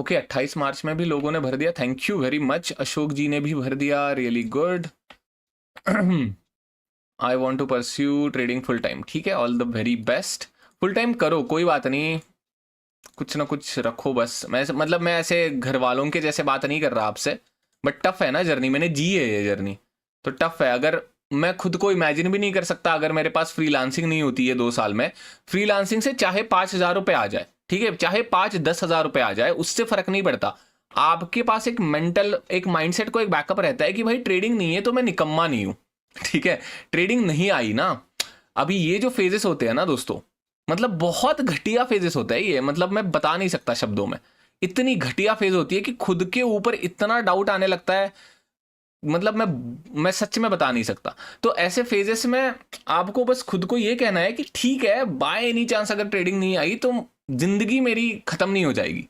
Okay 28 मार्च में भी लोगों ने भर दिया, thank you very much. Ashok ji ने भी भर दिया, really good. I want to pursue trading full time, ठीक है, all the very best. Full time करो, कोई बात नहीं, कुछ ना कुछ रखो बस। मैं मतलब मैं ऐसे घर वालों के जैसे बात नहीं कर रहा आपसे, बट टफ है ना जर्नी, मैंने जी है ये जर्नी, तो टफ है। अगर मैं खुद को इमेजिन भी नहीं कर सकता अगर मेरे पास फ्रीलांसिंग नहीं होती है 2 साल में। फ्रीलांसिंग से चाहे 5,000 रुपये आ जाए, ठीक है, चाहे 5-10 हज़ार रुपये आ जाए, उससे फर्क नहीं पड़ता। आपके पास एक मेंटल, एक माइंडसेट को एक बैकअप रहता है कि भाई ट्रेडिंग नहीं है तो मैं निकम्मा नहीं हूं, ठीक है। ट्रेडिंग नहीं आई ना अभी, ये जो फेजेस होते हैं ना दोस्तों, मतलब बहुत घटिया फेजेस होता है ये, मतलब मैं बता नहीं सकता शब्दों में। इतनी घटिया फेज होती है कि खुद के ऊपर इतना डाउट आने लगता है, मतलब मैं सच में बता नहीं सकता। तो ऐसे फेजेस में आपको बस खुद को ये कहना है कि ठीक है, बाय एनी चांस अगर ट्रेडिंग नहीं आई तो जिंदगी मेरी खत्म नहीं हो जाएगी।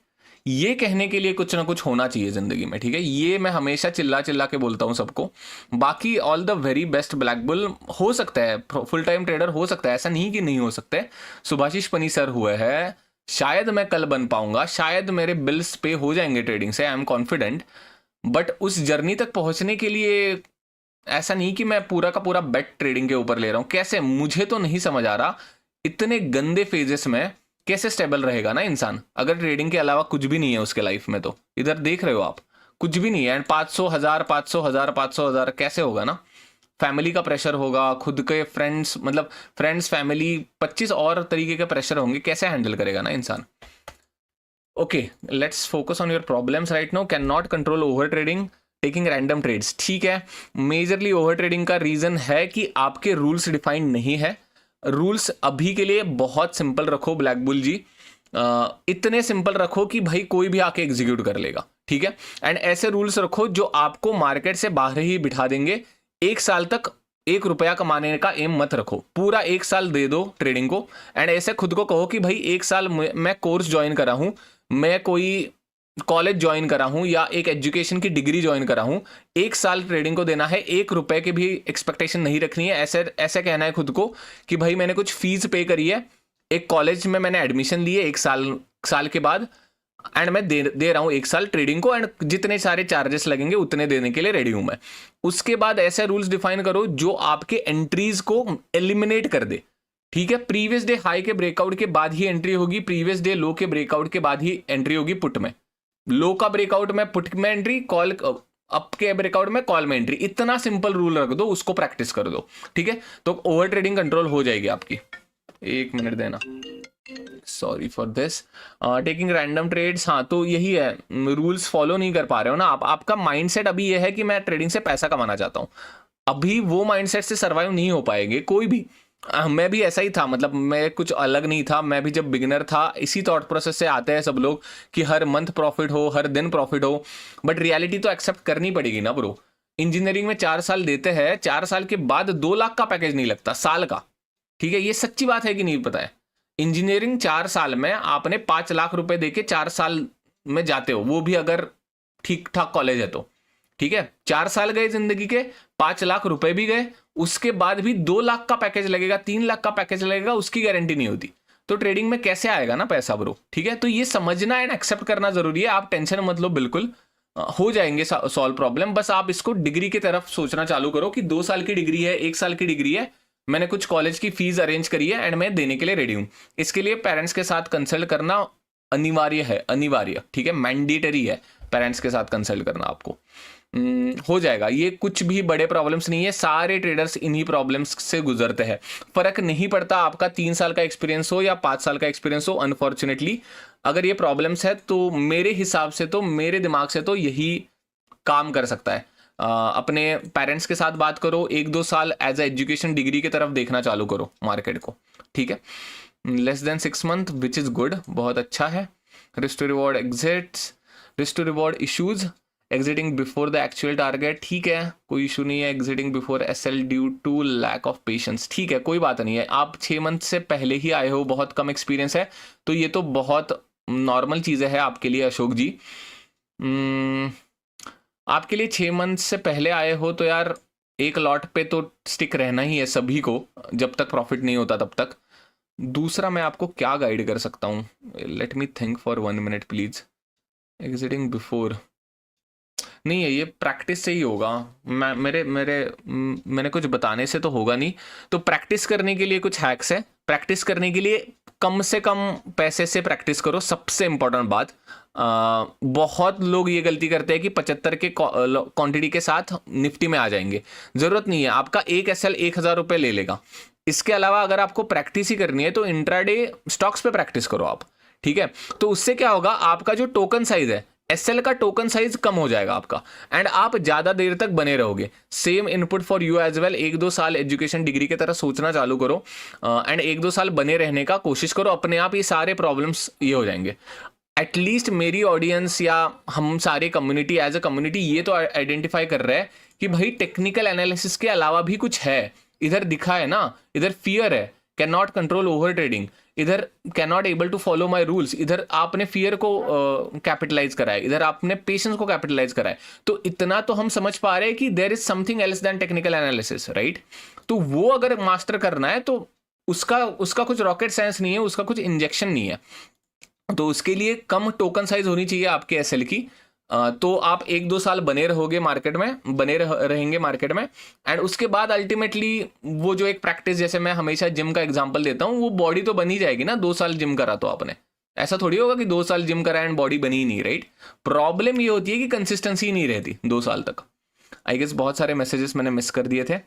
ये कहने के लिए कुछ ना कुछ होना चाहिए जिंदगी में, ठीक है। ये मैं हमेशा चिल्ला चिल्ला के बोलता हूं सबको। बाकी all the very best black bull. हो सकता है फुल टाइम ट्रेडर हो सकता है, ऐसा नहीं कि नहीं हो सकते। सुभाषिश पनी सर हुए हैं, शायद मैं कल बन पाऊंगा, शायद मेरे बिल्स पे हो जाएंगे ट्रेडिंग से, आई एम कॉन्फिडेंट। बट उस जर्नी तक पहुंचने के लिए ऐसा नहीं कि मैं पूरा का पूरा बेट ट्रेडिंग के ऊपर ले रहा हूं। कैसे, मुझे तो नहीं समझ आ रहा इतने गंदे फेजेस में कैसे स्टेबल रहेगा ना इंसान, अगर ट्रेडिंग के अलावा कुछ भी नहीं है उसके लाइफ में। तो इधर देख रहे हो आप, कुछ भी नहीं है, एंड 500,000 500,000 500,000 कैसे होगा ना। फैमिली का प्रेशर होगा, खुद के फ्रेंड्स, मतलब फ्रेंड्स फैमिली 25 और तरीके के प्रेशर होंगे, कैसे हैंडल करेगा ना इंसान। Okay, let's focus on your problems right now. Can not control over trading, taking random trades, ठीक है। मेजरली ओवर ट्रेडिंग का रीजन है कि आपके रूल्स डिफाइंड नहीं है। रूल्स अभी के लिए बहुत सिंपल रखो ब्लैक बुल जी, इतने सिंपल रखो कि भाई कोई भी आके एग्जीक्यूट कर लेगा, ठीक है। एंड ऐसे रूल्स रखो जो आपको मार्केट से बाहर ही बिठा देंगे। 1 साल तक 1 रुपया कमाने का एम मत रखो, पूरा 1 साल दे दो ट्रेडिंग को। एंड ऐसे खुद को कहो कि भाई 1 साल मैं कोर्स ज्वाइन करा हूं, मैं कोई कॉलेज ज्वाइन करा हूं या एक एजुकेशन की डिग्री ज्वाइन करा हूं, 1 साल ट्रेडिंग को देना है, 1 रुपए की भी एक्सपेक्टेशन नहीं रखनी है। ऐसे ऐसे कहना है खुद को कि भाई मैंने कुछ फीस पे करी है, एक कॉलेज में मैंने एडमिशन ली है 1 साल के बाद, एंड मैं दे रहा हूं 1 साल ट्रेडिंग को, एंड जितने सारे चार्जेस लगेंगे उतने देने के लिए रेडी हूं मैं। उसके बाद ऐसे रूल्स डिफाइन करो जो आपके एंट्रीज को एलिमिनेट कर दे, ठीक है। प्रीवियस डे हाई के ब्रेकआउट के बाद ही एंट्री होगी, प्रीवियस डे लो के ब्रेकआउट के बाद ही एंट्री होगी पुट में। लो का ब्रेकआउट में पुट में एंट्री, कॉल अप के ब्रेकआउट में कॉल में एंट्री। इतना सिंपल रूल रख दो, उसको प्रैक्टिस कर दो, ठीक है। तो ओवर ट्रेडिंग कंट्रोल हो जाएगी आपकी। 1 मिनट देना, sorry for this. Taking random trades, हाँ तो यही है, रूल्स फॉलो नहीं कर पा रहे हो ना आप। आपका माइंडसेट अभी ये है कि मैं ट्रेडिंग से पैसा कमाना चाहता हूं, अभी वो माइंडसेट से सर्वाइव नहीं हो पाएंगे कोई भी। मैं भी ऐसा ही था, मतलब मैं कुछ अलग नहीं था, मैं भी जब बिगिनर था इसी थॉट प्रोसेस से आते हैं सब लोग कि हर मंथ प्रॉफिट हो, हर दिन प्रॉफिट हो। बट रियलिटी तो एक्सेप्ट करनी पड़ेगी ना ब्रो। इंजीनियरिंग में 4 साल देते हैं, 4 साल के बाद 2 लाख का पैकेज नहीं लगता साल का, ठीक है। ये सच्ची बात है कि नहीं पता है। इंजीनियरिंग 4 साल में आपने 5 लाख रुपए देके 4 साल में जाते हो, वो भी अगर ठीक ठाक कॉलेज है तो, ठीक है। 4 साल गए जिंदगी के, 5 लाख रुपए भी गए, उसके बाद भी 2 लाख का पैकेज लगेगा, 3 लाख का पैकेज लगेगा, उसकी गारंटी नहीं होती। तो ट्रेडिंग में कैसे आएगा ना पैसा ब्रो, ठीक है। तो ये समझना एंड एक्सेप्ट करना जरूरी है। आप टेंशन मत लो, बिल्कुल हो जाएंगे सॉल्व प्रॉब्लम। बस आप इसको डिग्री की तरफ सोचना चालू करो कि 2 साल की डिग्री है, 1 साल की डिग्री है, मैंने कुछ कॉलेज की फीस अरेंज करी है एंड मैं देने के लिए रेडी हूं। इसके लिए पेरेंट्स के साथ कंसल्ट करना अनिवार्य है, अनिवार्य, ठीक है, मैंडेटरी है पेरेंट्स के साथ कंसल्ट करना आपको। हो जाएगा, ये कुछ भी बड़े प्रॉब्लम्स नहीं है, सारे ट्रेडर्स इन्हीं प्रॉब्लम्स से गुजरते हैं। फर्क नहीं पड़ता आपका 3 साल का एक्सपीरियंस हो या 5 साल का एक्सपीरियंस हो। अनफॉर्चुनेटली अगर ये प्रॉब्लम्स है तो मेरे हिसाब से तो, मेरे दिमाग से तो यही काम कर सकता है। अपने पेरेंट्स के साथ बात करो, 1-2 साल एज ए एजुकेशन डिग्री की तरफ देखना चालू करो मार्केट को, ठीक है। Less than 6 month which is good, बहुत अच्छा है। Risk to reward exits, risk to reward issues, exiting before the actual target, ठीक है, कोई इशू नहीं है। Exiting before SL due to lack of patience, ठीक है, कोई बात नहीं है। आप 6 मंथ से पहले ही आए हो, बहुत कम एक्सपीरियंस है, तो ये तो बहुत नॉर्मल चीज़ है आपके लिए अशोक जी। आपके लिए 6 मंथ से पहले आए हो तो यार एक लॉट पे तो स्टिक रहना ही है सभी को, जब तक प्रॉफिट नहीं होता तब तक। दूसरा मैं आपको क्या गाइड कर सकता हूँ, let me think for 1 minute please. Exiting before नहीं है, ये प्रैक्टिस से ही होगा। मैंने कुछ बताने से तो होगा नहीं। तो प्रैक्टिस करने के लिए कुछ हैक्स है। प्रैक्टिस करने के लिए कम से कम पैसे से प्रैक्टिस करो, सबसे इंपॉर्टेंट बात। बहुत लोग ये गलती करते हैं कि 75 के क्वांटिटी के साथ निफ्टी में आ जाएंगे। जरूरत नहीं है, आपका एक एसएल 1000 रुपये ले लेगा। इसके अलावा अगर आपको प्रैक्टिस ही करनी है तो इंट्राडे स्टॉक्स पे प्रैक्टिस करो आप, ठीक है। तो उससे क्या होगा, आपका जो टोकन साइज है, एसएल का टोकन साइज कम हो जाएगा आपका, एंड आप ज्यादा देर तक बने रहोगे। Same input for you as well. 1-2 साल एजुकेशन डिग्री की तरह सोचना चालू करो, एंड 1-2 साल बने रहने का कोशिश करो। अपने आप ये सारे प्रॉब्लम्स ये हो जाएंगे। एटलीस्ट मेरी ऑडियंस या हम सारे कम्युनिटी एज अ कम्युनिटी ये तो आइडेंटिफाई कर रहे हैं कि भाई टेक्निकल एनालिसिस के अलावा भी कुछ है। इधर दिखा है ना, इधर फियर है, can not control over trading, इधर can not able to follow my rules, इधर आपने फियर को कैपिटलाइज करा है, इधर आपने पेशेंस को कैपिटलाइज करा है। तो इतना तो हम समझ पा रहे हैं कि there is something else than technical analysis, right. तो वो अगर मास्टर करना है तो उसका कुछ रॉकेट साइंस नहीं है, उसका कुछ इंजेक्शन नहीं है। तो उसके लिए कम टोकन साइज होनी चाहिए आपके एसएल की। तो आप 1-2 साल बने रहोगे मार्केट में, रहेंगे मार्केट में, एंड उसके बाद अल्टीमेटली वो जो एक प्रैक्टिस, जैसे मैं हमेशा जिम का एग्जांपल देता हूँ, वो बॉडी तो बनी जाएगी ना। 2 साल जिम करा तो आपने, ऐसा थोड़ी होगा कि 2 साल जिम करा एंड बॉडी बनी ही नहीं, राइट। प्रॉब्लम ये होती है कि कंसिस्टेंसी नहीं रहती 2 साल तक। आई गेस बहुत सारे मैसेजेस मैंने मिस कर दिए थे।